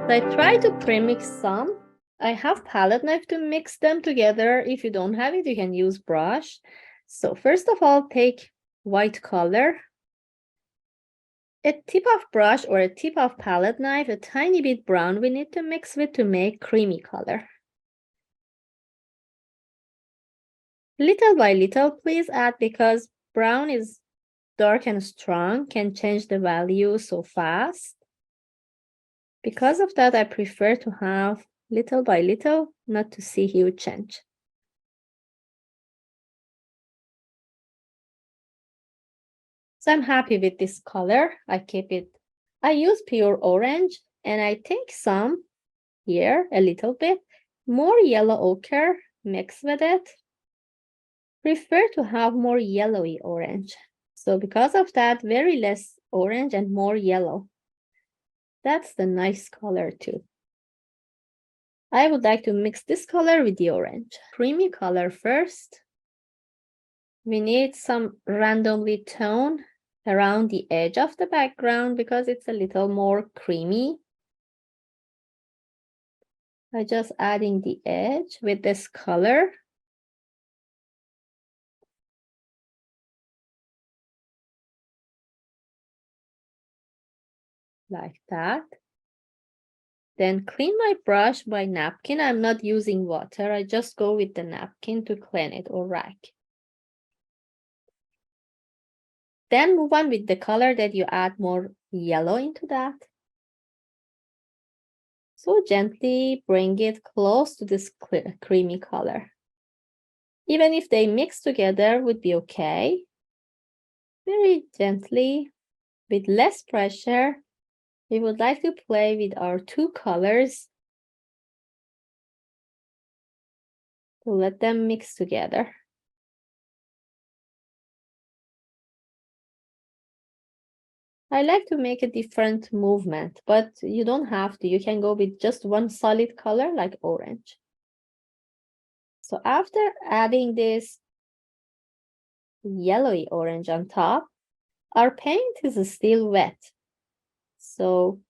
I try to pre-mix some. I have palette knife to mix them together. If you don't have it, you can use brush. So first of all, take white color, a tip of brush or a tip of palette knife, a tiny bit brown we need to mix with to make creamy color. Little by little, please add, because brown is dark and strong, can change the value so fast. Because of that, I prefer to have little by little, not to see huge change. So I'm happy with this color. I keep it. I use pure orange, and I take some here, a little bit, more yellow ochre, mix with it. Prefer to have more yellowy orange. So because of that, very less orange and more yellow. That's the nice color too. I would like to mix this color with the orange. Creamy color first. We need some randomly tone around the edge of the background because it's a little more creamy. I'm just adding the edge with this color. Like that. Then clean my brush by napkin. I'm not using water. I just go with the napkin to clean it, or rag. Then move on with the color that you add more yellow into that. So gently bring it close to this clear, creamy color. Even if they mix together would be okay. Very gently, with less pressure. We would like to play with our two colors to let them mix together. I like to make a different movement, but you don't have to. You can go with just one solid color like orange. So after adding this yellowy orange on top, our paint is still wet. So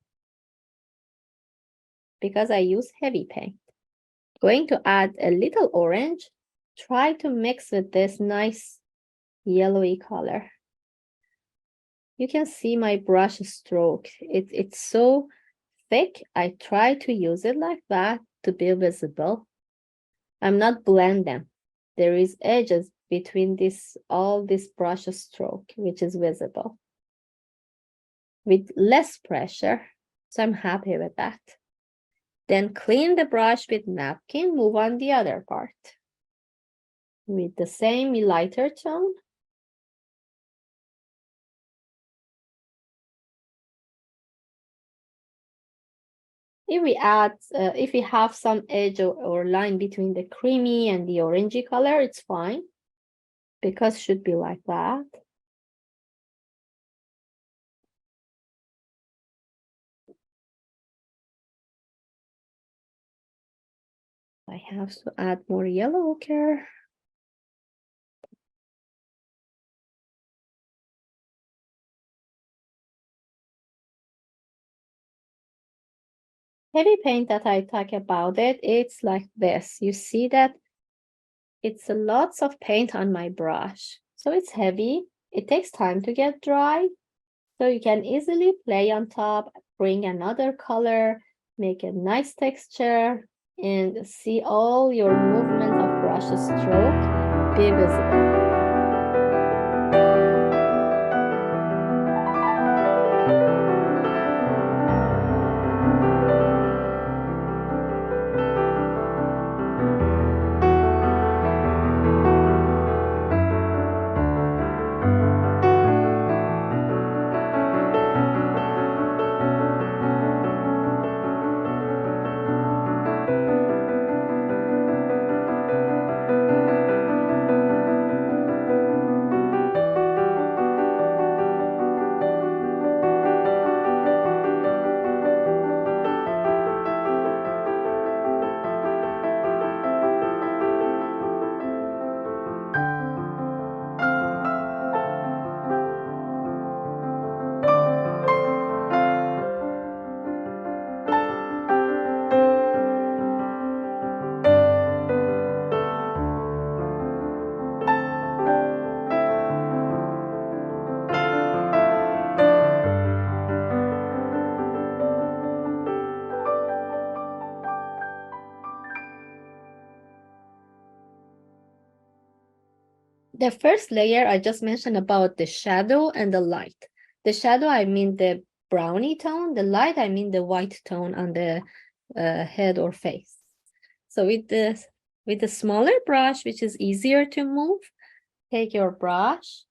because I use heavy paint, going to add a little orange, try to mix with this nice yellowy color. You can see my brush stroke. It's so thick. I try to use it like that to be visible. I'm not blend them. There is edges between all this brush stroke, which is visible with less pressure. So I'm happy with that. Then clean the brush with napkin, move on the other part. With the same lighter tone. If we add, if we have some edge or line between the creamy and the orangey color, it's fine, because it should be like that. I have to add more yellow ochre. Heavy paint that I talk about it's like this. You see that it's lots of paint on my brush. So it's heavy. It takes time to get dry. So you can easily play on top, bring another color, make a nice texture, and see all your movement of brush stroke be visible. The first layer I just mentioned about the shadow and the light. The shadow, I mean the brownie tone. The light, I mean the white tone on the head or face. So with the smaller brush, which is easier to move, take your brush.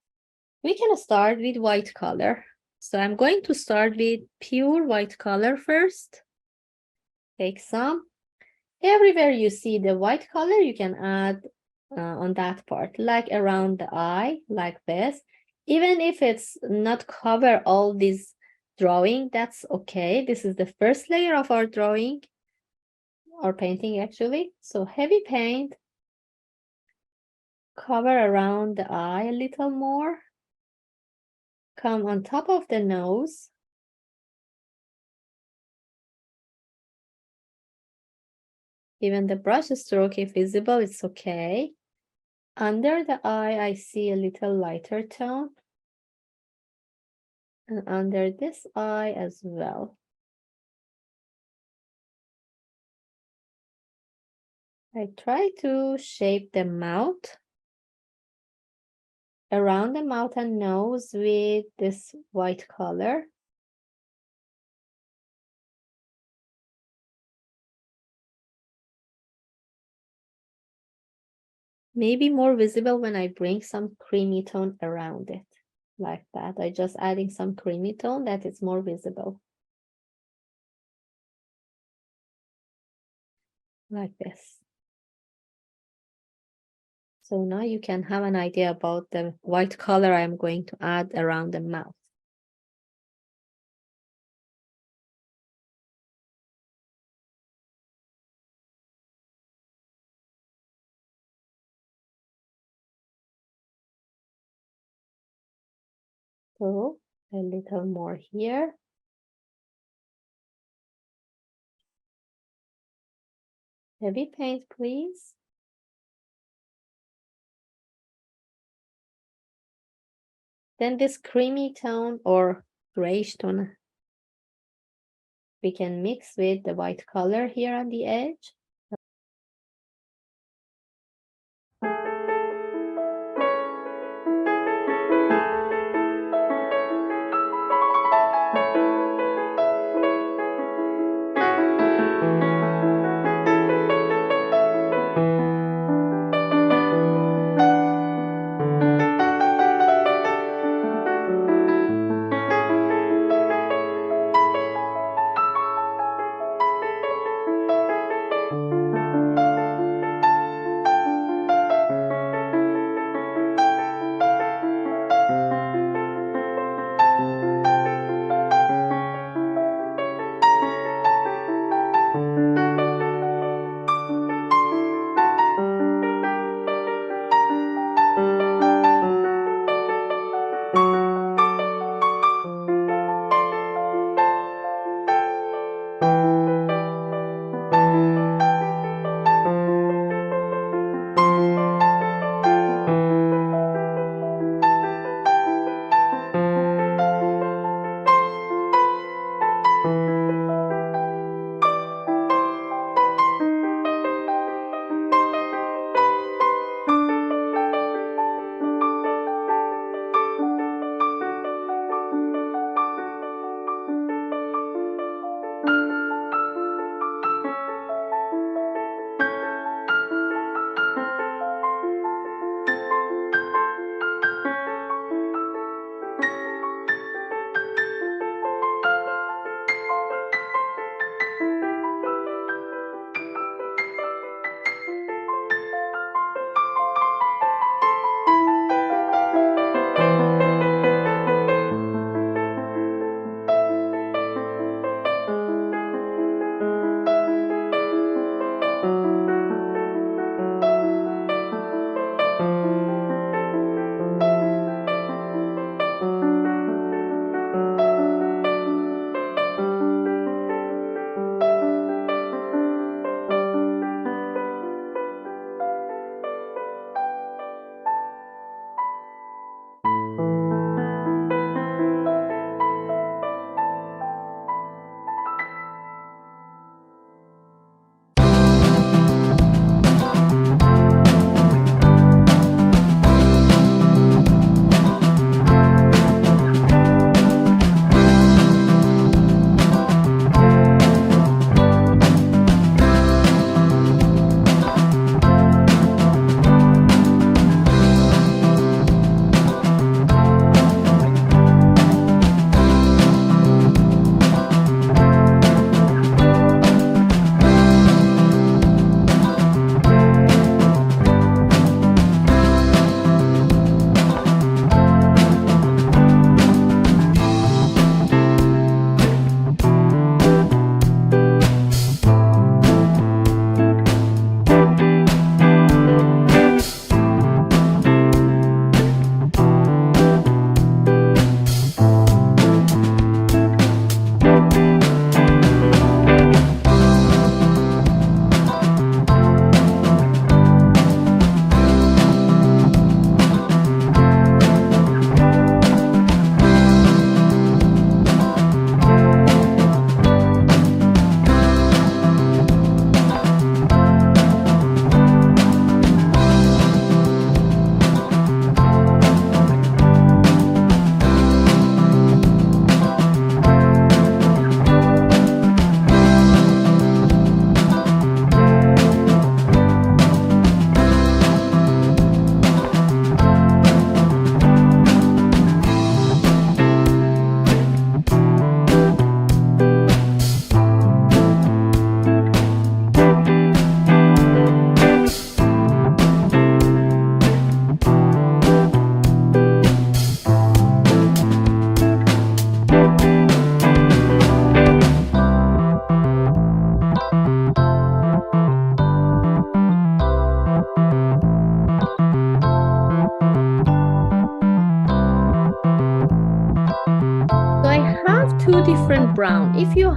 We can start with white color. So I'm going to start with pure white color first. Take some. Everywhere you see the white color, you can add on that part, like around the eye, like this. Even if it's not cover all this drawing, that's okay. This is the first layer of our drawing, or painting actually. So heavy paint, cover around the eye a little more. Come on top of the nose. Even the brush stroke, if visible, it's okay. Under the eye, I see a little lighter tone. And under this eye as well. I try to shape the mouth, around the mouth and nose with this white color. Maybe more visible when I bring some creamy tone around it, like that. I just adding some creamy tone that is more visible. Like this. So now you can have an idea about the white color I'm going to add around the mouth. So a little more here. Heavy paint, please. Then this creamy tone or grayish tone, we can mix with the white color here on the edge.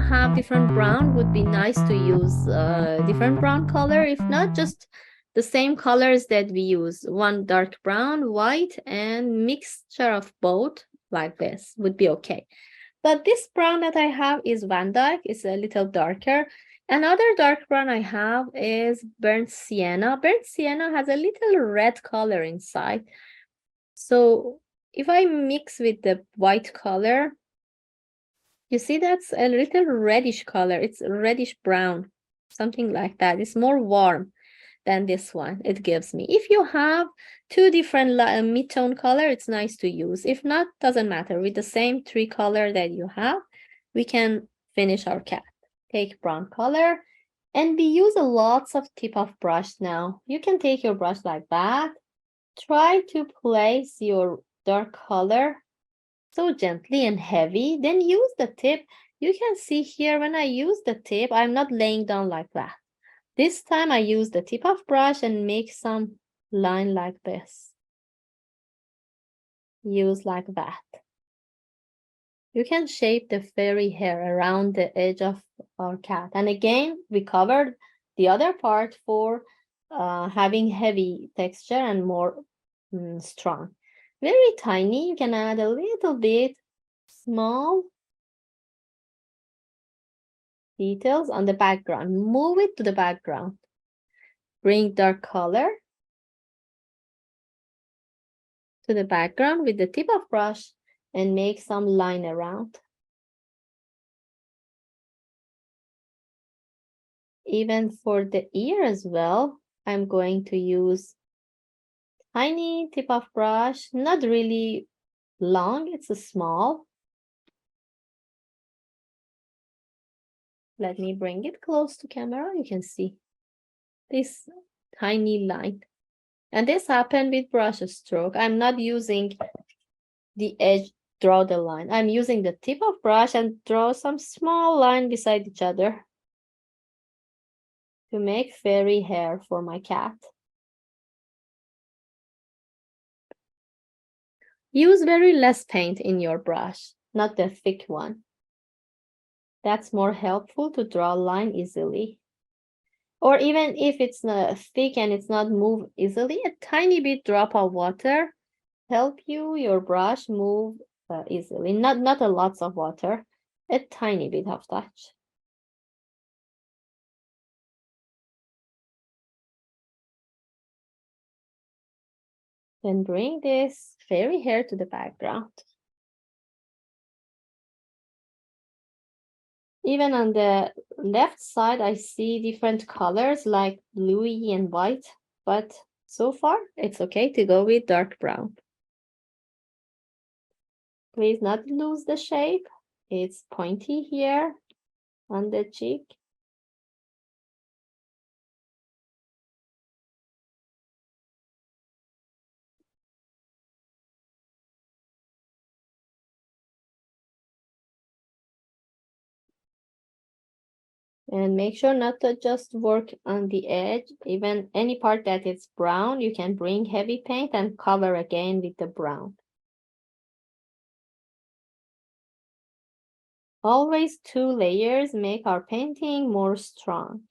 have different brown, would be nice to use different brown color. If not, just the same colors that we use. One dark brown, white, and mixture of both like this would be okay. But this brown that I have is Van Dyke. It's a little darker. Another dark brown I have is burnt sienna. Burnt sienna has a little red color inside. So if I mix with the white color, you see that's a little reddish color. It's reddish brown, something like that. It's more warm than this one it gives me. If you have two different mid-tone color, it's nice to use. If not, doesn't matter. With the same three color that you have, we can finish our cat. Take brown color, and we use lots of tip of brush now. You can take your brush like that. Try to place your dark color so gently and heavy, then use the tip. You can see here when I use the tip, I'm not laying down like that. This time I use the tip of brush and make some line like this. Use like that. You can shape the fairy hair around the edge of our cat. And again, we covered the other part for having heavy texture and more strong. Very tiny, you can add a little bit small details on the background. Move it to the background. Bring dark color to the background with the tip of brush and make some line around. Even for the ear as well, I'm going to use tiny tip of brush, not really long, it's a small. Let me bring it close to camera. You can see this tiny line. And this happened with brush stroke. I'm not using the edge, draw the line. I'm using the tip of brush and draw some small line beside each other to make fairy hair for my cat. Use very less paint in your brush, not the thick one. That's more helpful to draw a line easily. Or even if it's not thick and it's not move easily, a tiny bit drop of water help your brush move easily. Not a lots of water, a tiny bit of touch. Then bring this fairy hair to the background. Even on the left side, I see different colors like bluey and white, but so far it's okay to go with dark brown. Please not lose the shape. It's pointy here on the cheek. And make sure not to just work on the edge. Even any part that is brown, you can bring heavy paint and cover again with the brown. Always 2 layers make our painting more strong.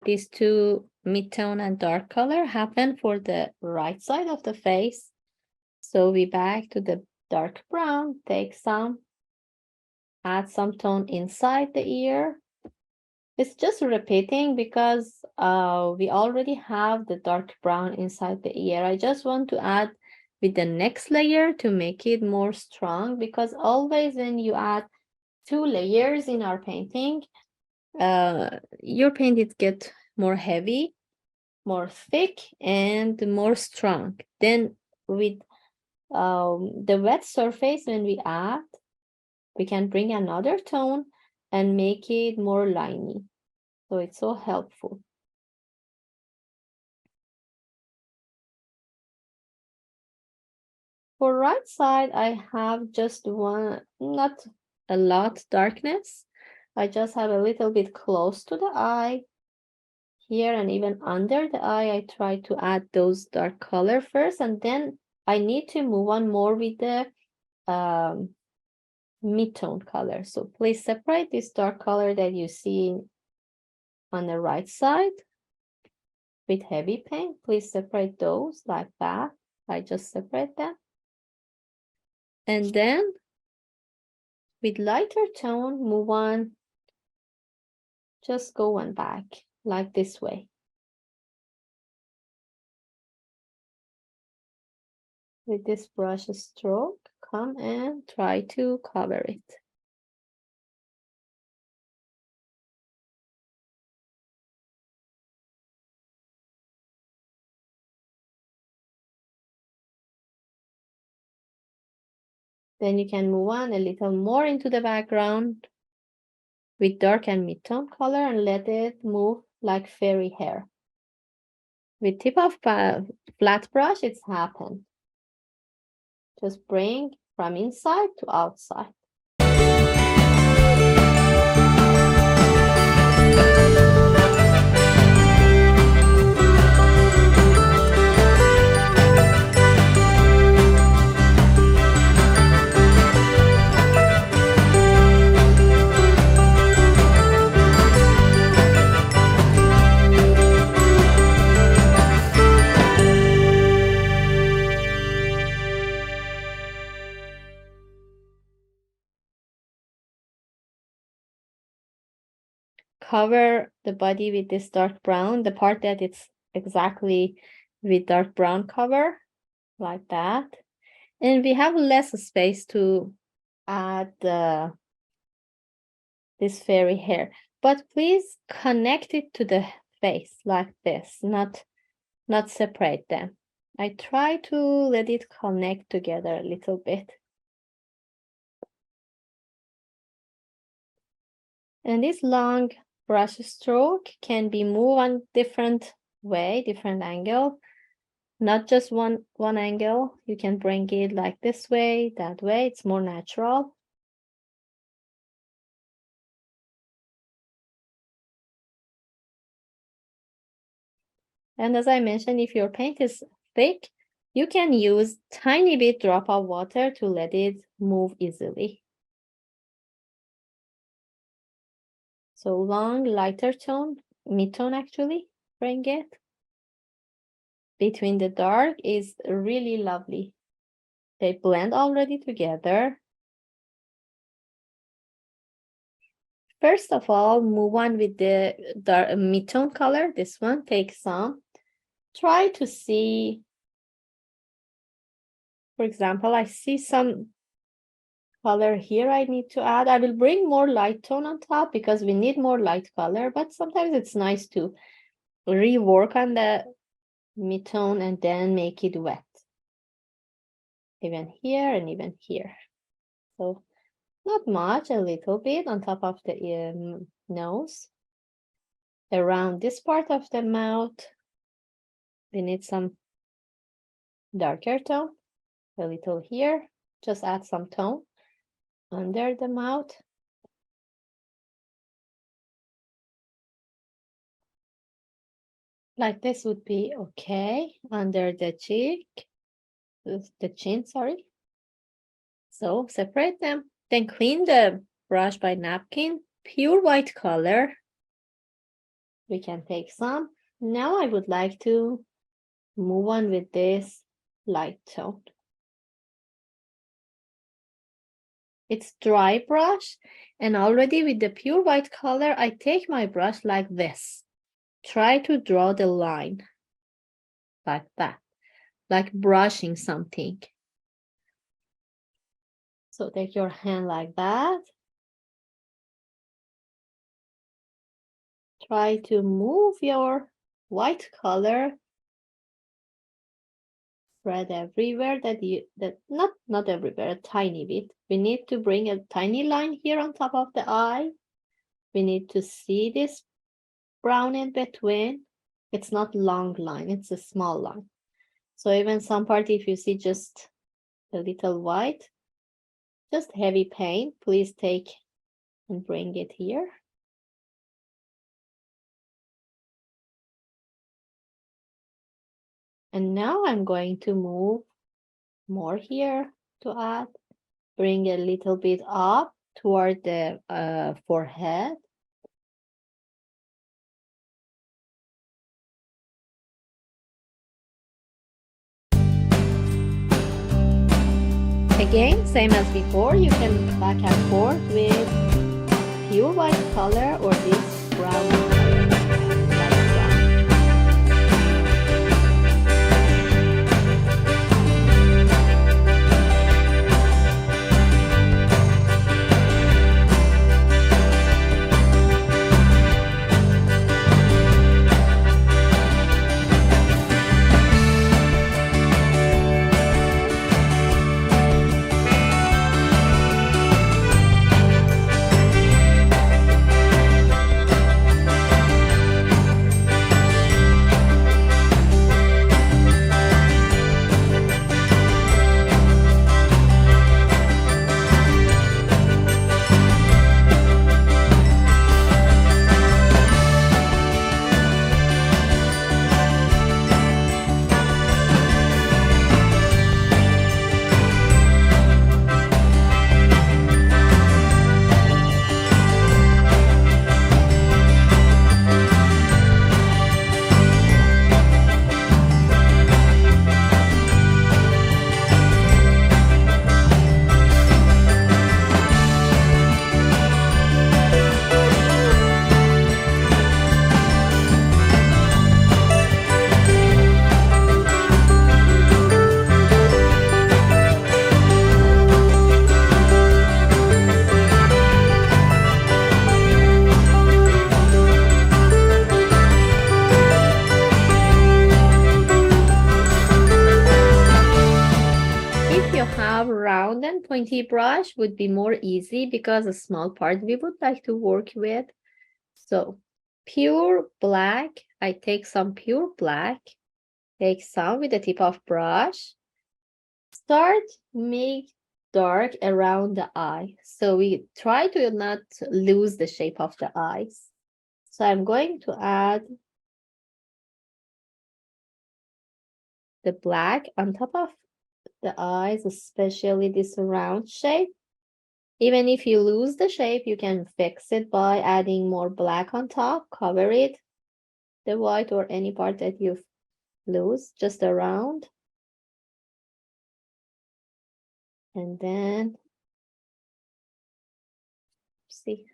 these two mid-tone and dark color happen for the right side of the face. So we back to the dark brown, take some, add some tone inside the ear. It's just repeating because we already have the dark brown inside the ear. I just want to add with the next layer to make it more strong, because always when you add 2 layers in our painting, your paint it get more heavy, more thick, and more strong. Then with the wet surface, when we add, we can bring another tone and make it more liney. So it's so helpful. For right side, I have just one, not a lot darkness. I just have a little bit close to the eye. Here and even under the eye, I try to add those dark color first, and then I need to move on more with the mid-tone color. So please separate this dark color that you see on the right side with heavy paint. Please separate those like that. I just separate them. And then with lighter tone, move on. Just go on back like this way. With this brush stroke, come and try to cover it. Then you can move on a little more into the background with dark and mid-tone color and let it move like fairy hair. With tip of flat brush, it's happened. Just bring from inside to outside. Cover the body with this dark brown, the part that it's exactly with dark brown cover, like that. And we have less space to add this fairy hair, but please connect it to the face like this, not separate them. I try to let it connect together a little bit. And this long brush stroke can be moved on different way, different angle, not just one angle. You can bring it like this way, that way. It's more natural. And as I mentioned, if your paint is thick, you can use tiny bit drop of water to let it move easily. So long, lighter tone, mid-tone actually, bring it. Between the dark is really lovely. They blend already together. First of all, move on with the dark mid-tone color. This one, take some. Try to see, for example, I see some color here I need to add. I will bring more light tone on top because we need more light color, but sometimes it's nice to rework on the mid-tone and then make it wet. Even here and even here. So not much, a little bit on top of the nose. Around this part of the mouth, we need some darker tone. A little here, just add some tone under the mouth. Like this would be okay. Under the cheek, the chin, sorry. So separate them. Then clean the brush by napkin, pure white color. We can take some. Now I would like to move on with this light tone. It's dry brush, and already with the pure white color, I take my brush like this. Try to draw the line like that, like brushing something. So take your hand like that. Try to move your white color, spread everywhere not everywhere, a tiny bit. We need to bring a tiny line here on top of the eye. We need to see this brown in between. It's not long line, it's a small line. So even some part, if you see just a little white, just heavy paint, please take and bring it here. And now I'm going to move more here to add, bring a little bit up toward the forehead. Again, same as before, you can back and forth with pure white color or this brown color. Round and pointy brush would be more easy because a small part we would like to work with. So pure black, I take some pure black, take some with the tip of brush, start make dark around the eye. So we try to not lose the shape of the eyes. So I'm going to add the black on top of the eyes, especially this round shape. Even if you lose the shape, you can fix it by adding more black on top, cover it, the white or any part that you lose, just around. And then, see.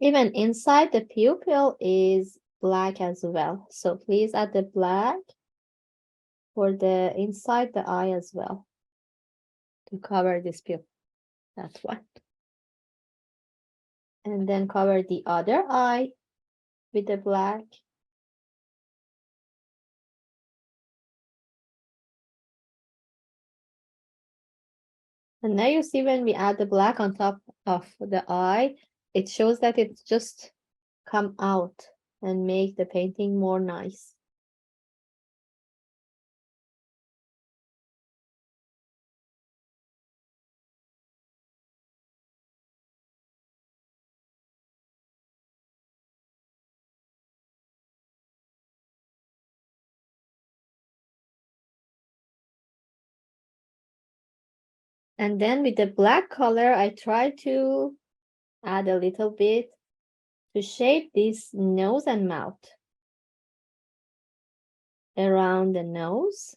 Even inside the pupil is black as well. So please add the black for the inside the eye as well to cover this pupil. That's one. And then cover the other eye with the black. And now you see when we add the black on top of the eye, it shows that it's just come out and make the painting more nice. And then with the black color, I try to add a little bit to shape this nose and mouth. Around the nose,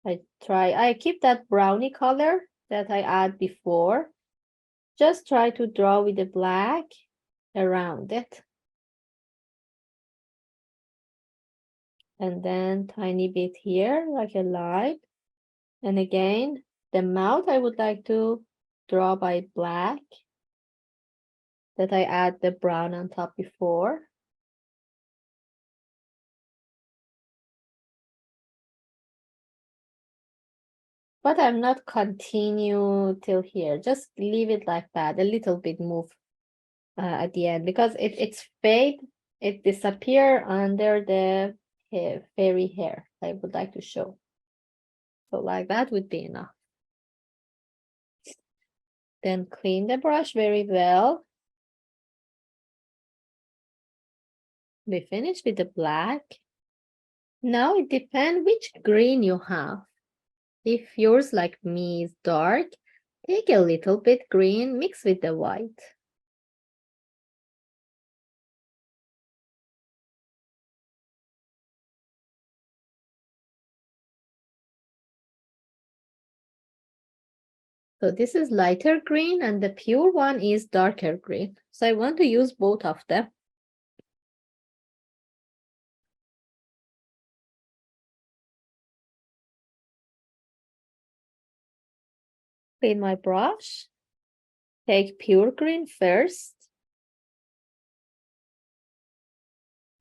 I keep that brownie color that I add before. Just try to draw with the black around it. And then tiny bit here, like a line. And again, the mouth I would like to draw by black that I add the brown on top before. But I'm not continue till here. Just leave it like that. A little bit move at the end because it's fade. It disappear under the fairy hair I would like to show. So like that would be enough. Then clean the brush very well. We finish with the black. Now it depends which green you have. If yours, like me, is dark, take a little bit green, mix with the white. So this is lighter green and the pure one is darker green. So I want to use both of them. Clean my brush. Take pure green first.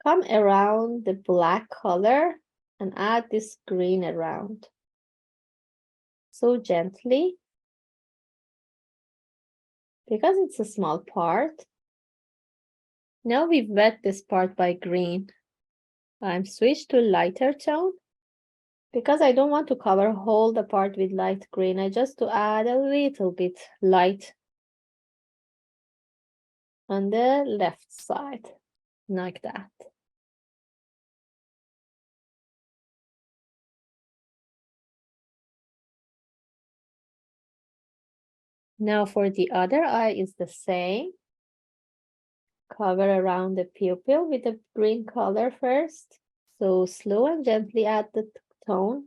Come around the black color and add this green around. So gently. Because it's a small part. Now we've wet this part by green. I'm switched to lighter tone. Because I don't want to cover whole the part with light green, I just to add a little bit light on the left side, like that. Now for the other eye is the same. Cover around the pupil with the green color first. So slow and gently add the tone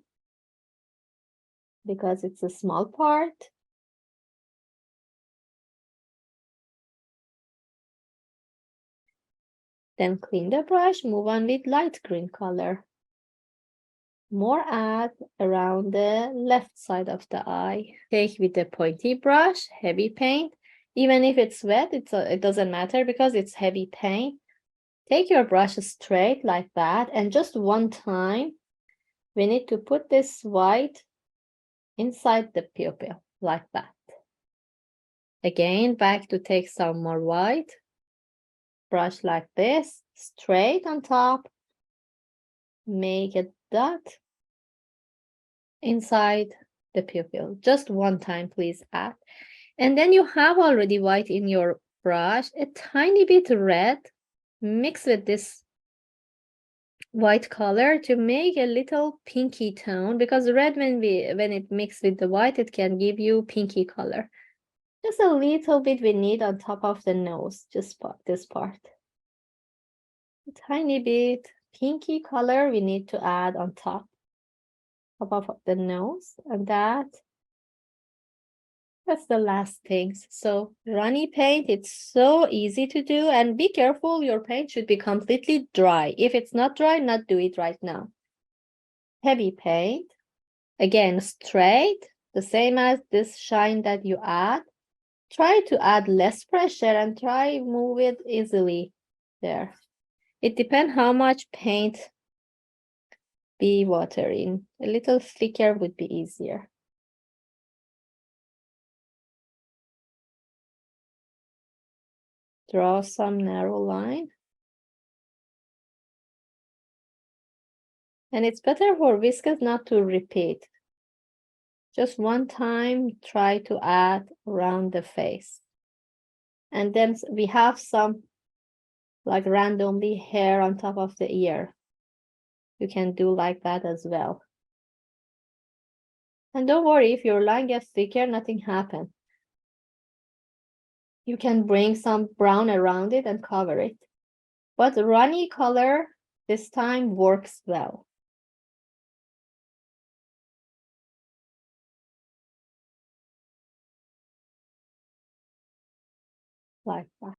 because it's a small part. Then clean the brush, move on with light green color. More add around the left side of the eye. Take with the pointy brush, heavy paint. Even if it's wet, it doesn't matter because it's heavy paint. Take your brush straight like that, and just one time, we need to put this white inside the pupil, like that. Again, back to take some more white. Brush like this, straight on top. Make a dot inside the pupil. Just one time, please add. And then you have already white in your brush, a tiny bit red. Mix with this white color to make a little pinky tone, because red, when it mixed with the white, it can give you pinky color. Just a little bit we need on top of the nose, just this part. A tiny bit pinky color we need to add on top of the nose, and that's the last things. So runny paint, it's so easy to do, and be careful, your paint should be completely dry. If it's not dry, not do it right now. Heavy paint, again, straight, the same as this shine that you add. Try to add less pressure and try move it easily there. It depends how much paint be watering. A little thicker would be easier. Draw some narrow line. And it's better for whiskers not to repeat. Just one time, try to add around the face. And then we have some like randomly hair on top of the ear. You can do like that as well. And don't worry, if your line gets thicker, nothing happens. You can bring some brown around it and cover it. but runny color this time works well. Like that.